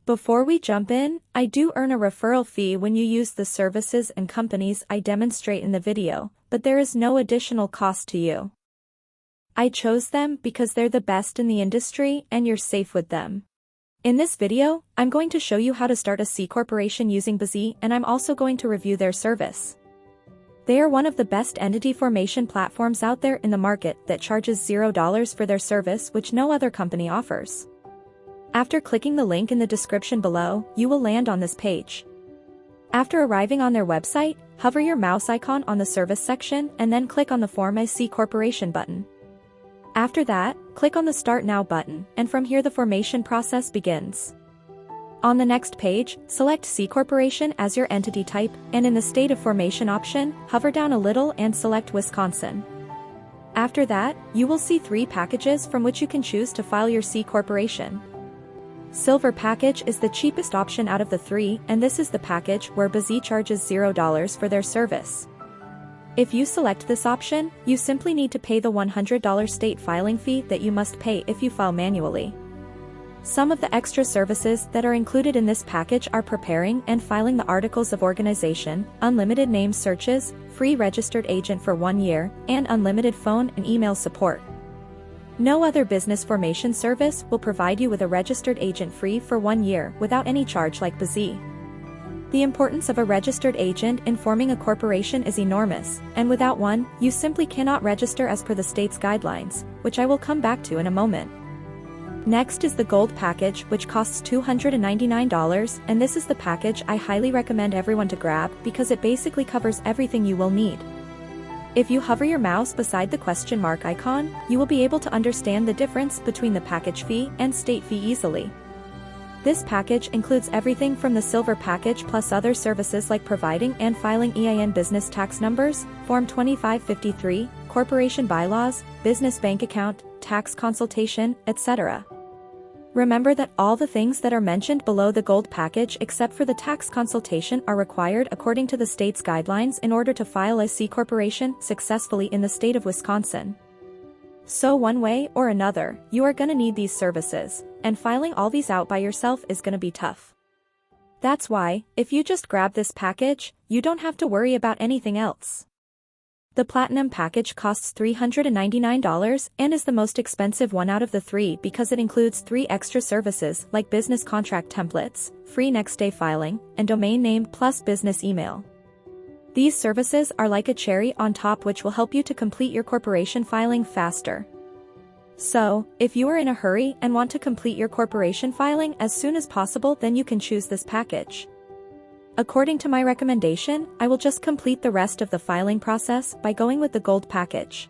Before we jump in, I do earn a referral fee when you use the services and companies I demonstrate in the video, but there is no additional cost to you. I chose them because they're the best in the industry and you're safe with them. In this video, I'm going to show you how to start a C corporation using bizee, and I'm also going to review their service. They are one of the best entity formation platforms out there in the market that charges $0 for their service, which no other company offers. After clicking the link in the description below, you will land on this page. After arriving on their website, hover your mouse icon on the service section and then click on the Form a C Corporation button. After that, click on the Start Now button, and from here the formation process begins. On the next page, select C Corporation as your entity type, and in the State of Formation option, hover down a little and select Wisconsin. After that, you will see 3 packages from which you can choose to file your C Corporation. Silver package is the cheapest option out of the 3, and this is the package where bizee charges $0 for their service. If you select this option, you simply need to pay the $100 state filing fee that you must pay if you file manually. Some of the extra services that are included in this package are preparing and filing the articles of organization, unlimited name searches, free registered agent for 1 year, and unlimited phone and email support. No other business formation service will provide you with a registered agent free for 1 year without any charge like bizee. The importance of a registered agent in forming a corporation is enormous, and without one, you simply cannot register as per the state's guidelines, which I will come back to in a moment. Next is the Gold package, which costs $299, and this is the package I highly recommend everyone to grab because it basically covers everything you will need. If you hover your mouse beside the question mark icon, you will be able to understand the difference between the package fee and state fee easily. This package includes everything from the Silver package plus other services like providing and filing EIN business tax numbers, Form 2553, corporation bylaws, business bank account, tax consultation, etc. Remember that all the things that are mentioned below the Gold package except for the tax consultation are required according to the state's guidelines in order to file a C corporation successfully in the state of Wisconsin. So one way or another, you are gonna need these services, and filing all these out by yourself is gonna be tough. That's why, if you just grab this package, you don't have to worry about anything else. The Platinum package costs $399 and is the most expensive one out of the 3 because it includes 3 extra services like business contract templates, free next day filing, and domain name plus business email. These services are like a cherry on top which will help you to complete your corporation filing faster. So, if you are in a hurry and want to complete your corporation filing as soon as possible, then you can choose this package. According to my recommendation, I will just complete the rest of the filing process by going with the Gold package.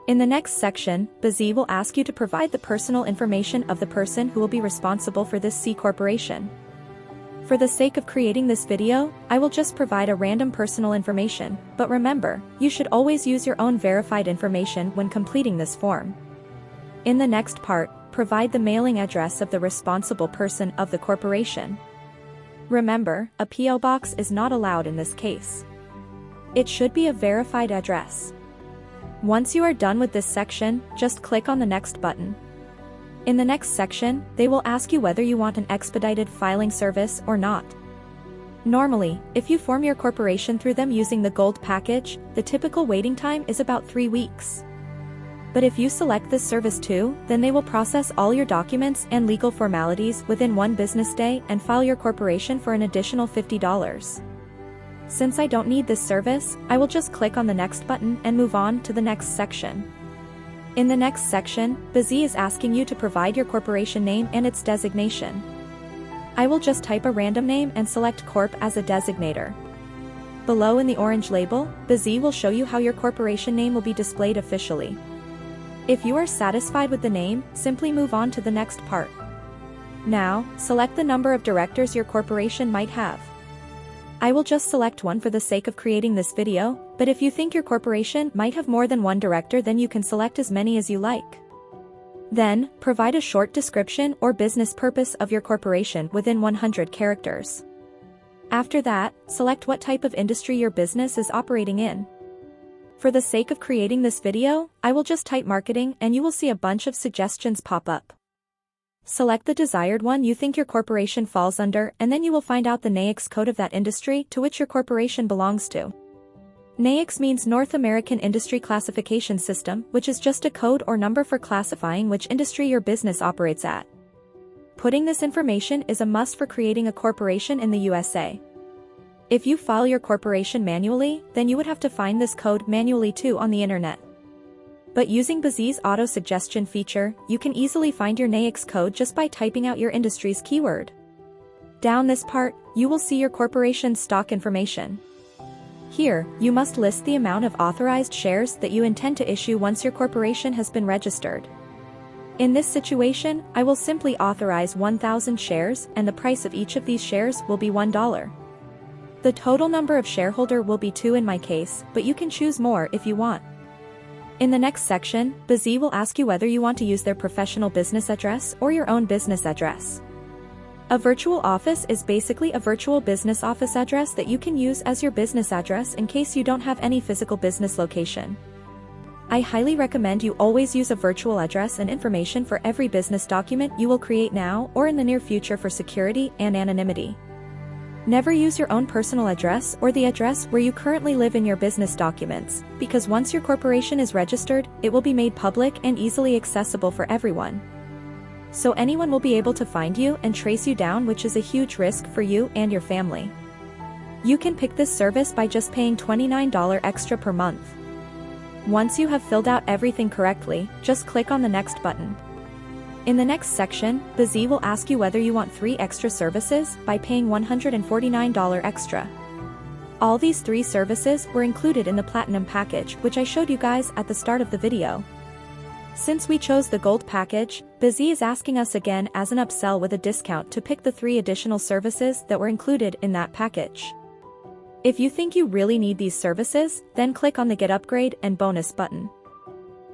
In the next section, bizee will ask you to provide the personal information of the person who will be responsible for this C corporation. For the sake of creating this video, I will just provide a random personal information, but remember, you should always use your own verified information when completing this form. In the next part, provide the mailing address of the responsible person of the corporation. Remember, a P.O. box is not allowed in this case. It should be a verified address. Once you are done with this section, just click on the Next button. In the next section, they will ask you whether you want an expedited filing service or not. Normally, if you form your corporation through them using the Gold package, the typical waiting time is about 3 weeks. But if you select this service too, then they will process all your documents and legal formalities within 1 business day and file your corporation for an additional $50. Since I don't need this service, I will just click on the Next button and move on to the next section. In the next section, bizee is asking you to provide your corporation name and its designation. I will just type a random name and select Corp as a designator. Below in the orange label, bizee will show you how your corporation name will be displayed officially. If you are satisfied with the name, simply move on to the next part. Now, select the number of directors your corporation might have. I will just select one for the sake of creating this video, but if you think your corporation might have more than 1 director, then you can select as many as you like. Then, provide a short description or business purpose of your corporation within 100 characters. After that, select what type of industry your business is operating in. For the sake of creating this video, I will just type marketing and you will see a bunch of suggestions pop up. Select the desired one you think your corporation falls under, and then you will find out the NAICS code of that industry to which your corporation belongs to. NAICS means North American Industry Classification System, which is just a code or number for classifying which industry your business operates at. Putting this information is a must for creating a corporation in the USA. If you file your corporation manually, then you would have to find this code manually too on the internet. But using bizee's auto-suggestion feature, you can easily find your NAICS code just by typing out your industry's keyword. Down this part, you will see your corporation's stock information. Here, you must list the amount of authorized shares that you intend to issue once your corporation has been registered. In this situation, I will simply authorize 1,000 shares, and the price of each of these shares will be $1. The total number of shareholder will be 2 in my case, but you can choose more if you want. In the next section, bizee will ask you whether you want to use their professional business address or your own business address. A virtual office is basically a virtual business office address that you can use as your business address in case you don't have any physical business location. I highly recommend you always use a virtual address and information for every business document you will create now or in the near future for security and anonymity. Never use your own personal address or the address where you currently live in your business documents, because once your corporation is registered, it will be made public and easily accessible for everyone. So anyone will be able to find you and trace you down, which is a huge risk for you and your family. You can pick this service by just paying $29 extra per month. Once you have filled out everything correctly, just click on the next button. In the next section, bizee will ask you whether you want 3 extra services by paying $149 extra. All these 3 services were included in the Platinum package, which I showed you guys at the start of the video. Since we chose the Gold package, bizee is asking us again as an upsell with a discount to pick the 3 additional services that were included in that package. If you think you really need these services, then click on the Get Upgrade and Bonus button.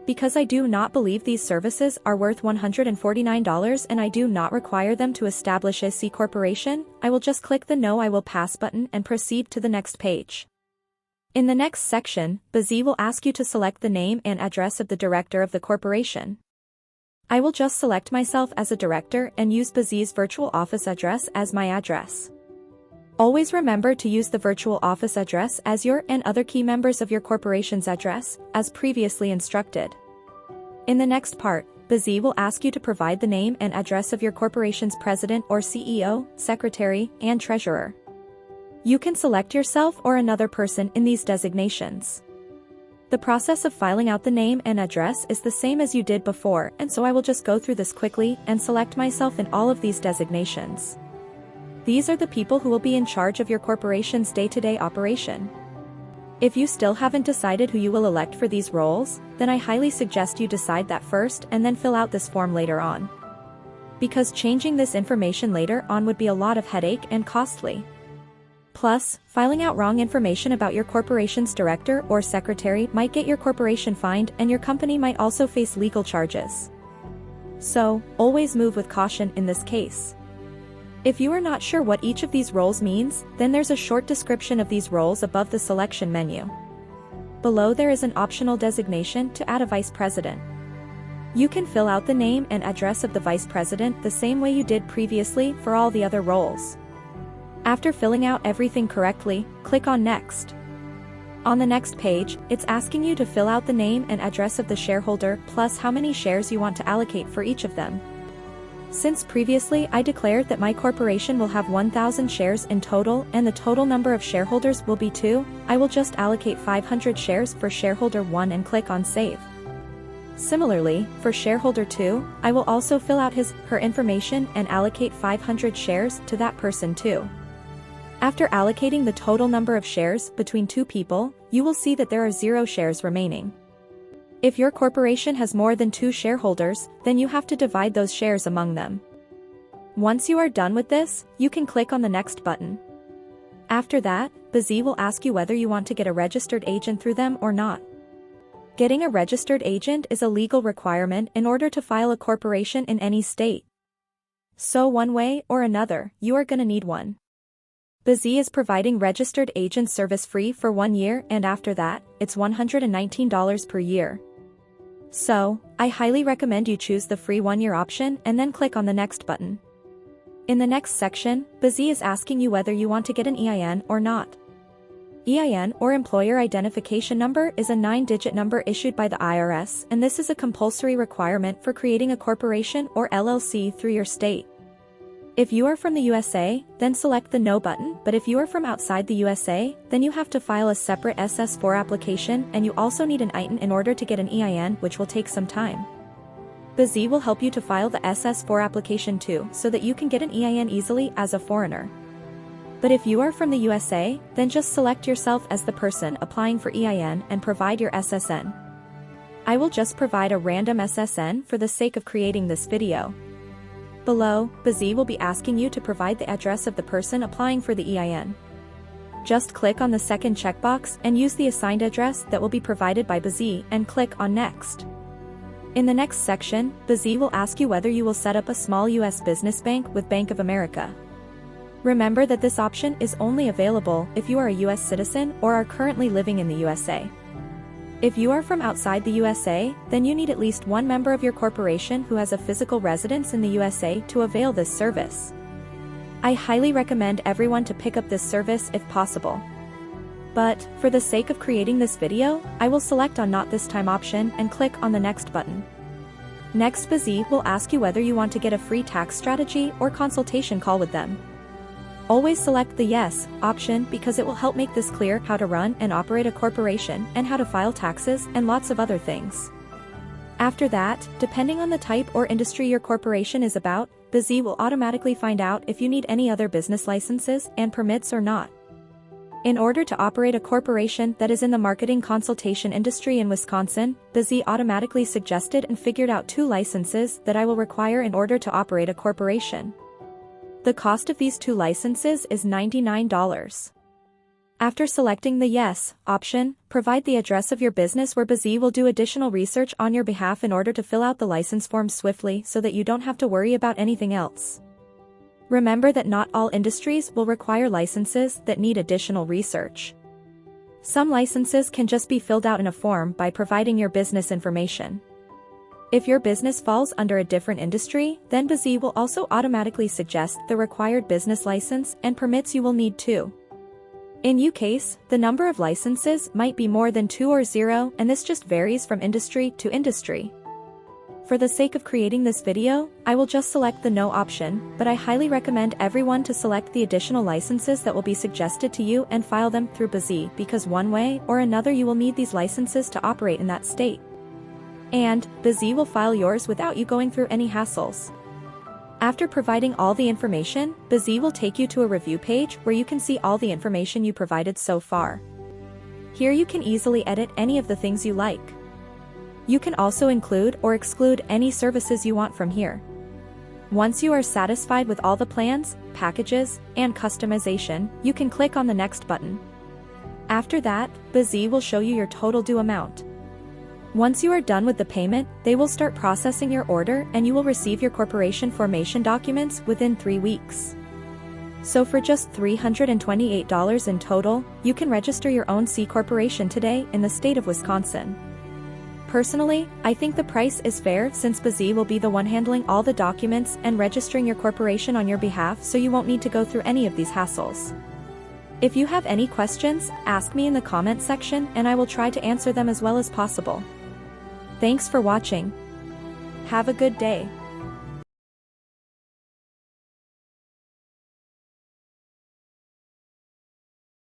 Because I do not believe these services are worth $149 and I do not require them to establish a C corporation, I will just click the No I Will Pass button and proceed to the next page. In the next section, bizee will ask you to select the name and address of the director of the corporation. I will just select myself as a director and use bizee's virtual office address as my address. Always remember to use the virtual office address as your and other key members of your corporation's address, as previously instructed. In the next part, bizee will ask you to provide the name and address of your corporation's president or CEO, secretary, and treasurer. You can select yourself or another person in these designations. The process of filing out the name and address is the same as you did before, and so I will just go through this quickly and select myself in all of these designations. These are the people who will be in charge of your corporation's day-to-day operation. If you still haven't decided who you will elect for these roles, then I highly suggest you decide that first and then fill out this form later on. Because changing this information later on would be a lot of headache and costly. Plus, filing out wrong information about your corporation's director or secretary might get your corporation fined, and your company might also face legal charges. So, always move with caution in this case. If you are not sure what each of these roles means, then there's a short description of these roles above the selection menu. Below there is an optional designation to add a vice president. You can fill out the name and address of the vice president the same way you did previously for all the other roles. After filling out everything correctly, click on Next. On the next page, it's asking you to fill out the name and address of the shareholder plus how many shares you want to allocate for each of them. Since previously I declared that my corporation will have 1,000 shares in total and the total number of shareholders will be 2, I will just allocate 500 shares for shareholder 1 and click on Save. Similarly, for shareholder 2, I will also fill out her information and allocate 500 shares to that person too. After allocating the total number of shares between 2 people, you will see that there are 0 shares remaining. If your corporation has more than 2 shareholders, then you have to divide those shares among them. Once you are done with this, you can click on the Next button. After that, bizee will ask you whether you want to get a registered agent through them or not. Getting a registered agent is a legal requirement in order to file a corporation in any state. So one way or another, you are gonna need one. bizee is providing registered agent service free for 1 year, and after that, it's $119 per year. So, I highly recommend you choose the free 1-year option and then click on the next button. In the next section, bizee is asking you whether you want to get an EIN or not. EIN, or Employer Identification Number, is a 9-digit number issued by the IRS, and this is a compulsory requirement for creating a corporation or LLC through your state. If you are from the USA, then select the No button, but if you are from outside the USA, then you have to file a separate SS4 application, and you also need an EIN in order to get an EIN, which will take some time. bizee will help you to file the SS4 application too, so that you can get an EIN easily as a foreigner. But if you are from the USA, then just select yourself as the person applying for EIN and provide your SSN. I will just provide a random SSN for the sake of creating this video. Below, bizee will be asking you to provide the address of the person applying for the EIN. Just click on the second checkbox and use the assigned address that will be provided by bizee and click on Next. In the next section, bizee will ask you whether you will set up a small US business bank with Bank of America. Remember that this option is only available if you are a US citizen or are currently living in the USA. If you are from outside the USA, then you need at least one member of your corporation who has a physical residence in the USA to avail this service. I highly recommend everyone to pick up this service if possible. But, for the sake of creating this video, I will select on Not This Time option and click on the Next button. Next, bizee will ask you whether you want to get a free tax strategy or consultation call with them. Always select the Yes option because it will help make this clear how to run and operate a corporation and how to file taxes and lots of other things. After that, depending on the type or industry your corporation is about, bizee will automatically find out if you need any other business licenses and permits or not. In order to operate a corporation that is in the marketing consultation industry in Wisconsin, bizee automatically suggested and figured out 2 licenses that I will require in order to operate a corporation. The cost of these 2 licenses is $99. After selecting the Yes option, provide the address of your business where bizee will do additional research on your behalf in order to fill out the license forms swiftly so that you don't have to worry about anything else. Remember that not all industries will require licenses that need additional research. Some licenses can just be filled out in a form by providing your business information. If your business falls under a different industry, then bizee will also automatically suggest the required business license and permits you will need too. In your case, the number of licenses might be more than 2 or 0, and this just varies from industry to industry. For the sake of creating this video, I will just select the No option, but I highly recommend everyone to select the additional licenses that will be suggested to you and file them through bizee because one way or another you will need these licenses to operate in that state. And, bizee will file yours without you going through any hassles. After providing all the information, bizee will take you to a review page where you can see all the information you provided so far. Here you can easily edit any of the things you like. You can also include or exclude any services you want from here. Once you are satisfied with all the plans, packages, and customization, you can click on the Next button. After that, bizee will show you your total due amount. Once you are done with the payment, they will start processing your order and you will receive your corporation formation documents within 3 weeks. So for just $328 in total, you can register your own C corporation today in the state of Wisconsin. Personally, I think the price is fair since bizee will be the one handling all the documents and registering your corporation on your behalf, so you won't need to go through any of these hassles. If you have any questions, ask me in the comment section and I will try to answer them as well as possible. Thanks for watching. Have a good day.